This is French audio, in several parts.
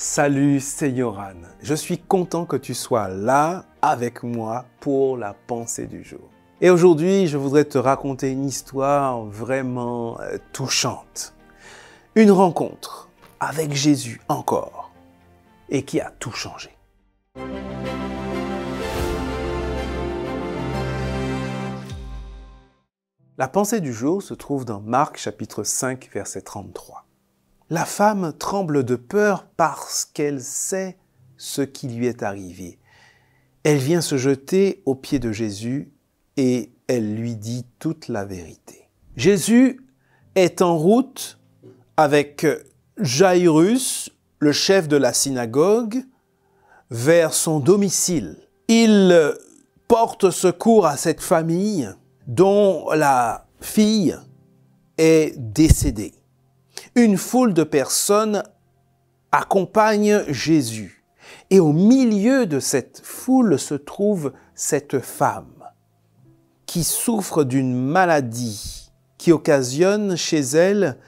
Salut, c'est Yoran. Je suis content que tu sois là avec moi pour la pensée du jour. Et aujourd'hui, je voudrais te raconter une histoire vraiment touchante. Une rencontre avec Jésus encore et qui a tout changé. La pensée du jour se trouve dans Marc chapitre 5, verset 33. La femme tremble de peur parce qu'elle sait ce qui lui est arrivé. Elle vient se jeter aux pieds de Jésus et elle lui dit toute la vérité. Jésus est en route avec Jairus, le chef de la synagogue, vers son domicile. Il porte secours à cette famille dont la fille est décédée. Une foule de personnes accompagne Jésus. Et au milieu de cette foule se trouve cette femme qui souffre d'une maladie qui occasionne chez elle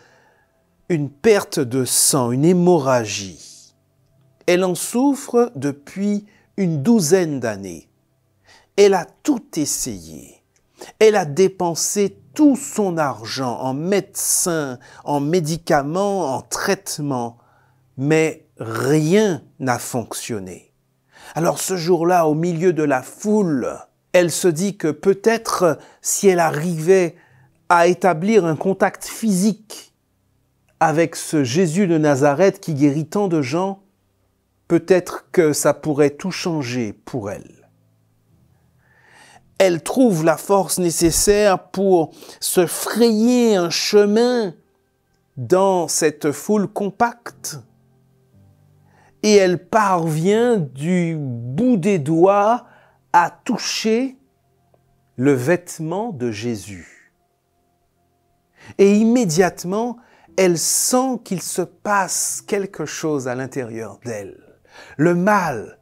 une perte de sang, une hémorragie. Elle en souffre depuis une douzaine d'années. Elle a tout essayé. Elle a dépensé tout son argent en médecins, en médicaments, en traitements, mais rien n'a fonctionné. Alors ce jour-là, au milieu de la foule, elle se dit que peut-être si elle arrivait à établir un contact physique avec ce Jésus de Nazareth qui guérit tant de gens, peut-être que ça pourrait tout changer pour elle. Elle trouve la force nécessaire pour se frayer un chemin dans cette foule compacte et elle parvient du bout des doigts à toucher le vêtement de Jésus. Et immédiatement, elle sent qu'il se passe quelque chose à l'intérieur d'elle. Le mal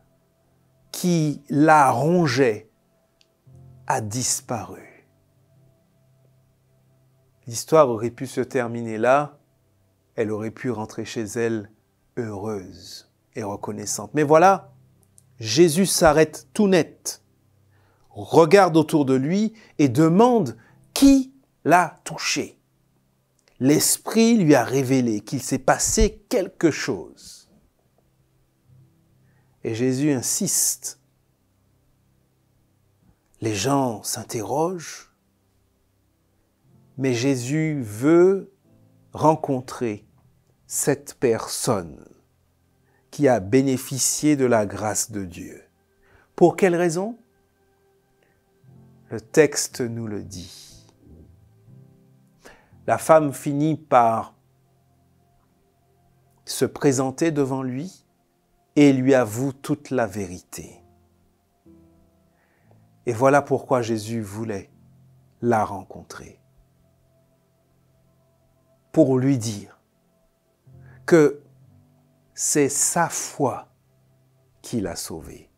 qui la rongeait a disparu. L'histoire aurait pu se terminer là, elle aurait pu rentrer chez elle heureuse et reconnaissante. Mais voilà, Jésus s'arrête tout net, regarde autour de lui et demande qui l'a touché. L'Esprit lui a révélé qu'il s'est passé quelque chose. Et Jésus insiste. Les gens s'interrogent, mais Jésus veut rencontrer cette personne qui a bénéficié de la grâce de Dieu. Pour quelle raison? Le texte nous le dit. La femme finit par se présenter devant lui et lui avoue toute la vérité. Et voilà pourquoi Jésus voulait la rencontrer. Pour lui dire que c'est sa foi qui l'a sauvée.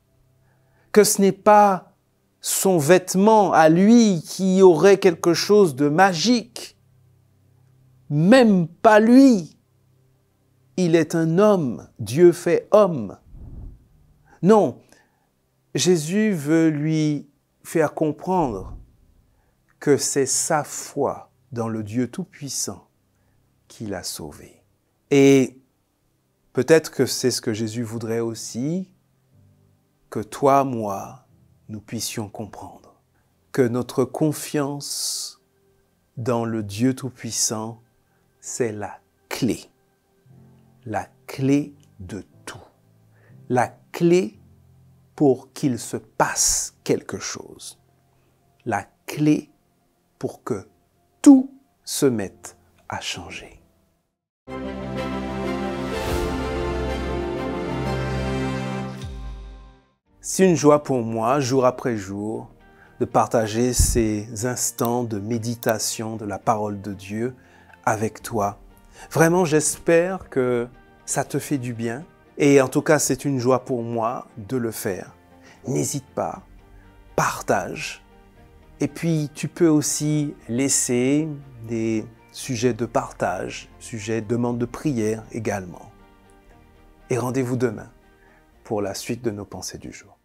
Que ce n'est pas son vêtement à lui qui aurait quelque chose de magique. Même pas lui. Il est un homme, Dieu fait homme. Non, Jésus veut lui faire comprendre que c'est sa foi dans le Dieu Tout-Puissant qui l'a sauvé. Et peut-être que c'est ce que Jésus voudrait aussi, que toi, moi, nous puissions comprendre. Que notre confiance dans le Dieu Tout-Puissant, c'est la clé de tout. La clé pour qu'il se passe quelque chose. La clé pour que tout se mette à changer. C'est une joie pour moi, jour après jour, de partager ces instants de méditation de la parole de Dieu avec toi. Vraiment, j'espère que ça te fait du bien. Et en tout cas, c'est une joie pour moi de le faire. N'hésite pas, partage. Et puis, tu peux aussi laisser des sujets de partage, sujets de demande de prière également. et rendez-vous demain pour la suite de nos pensées du jour.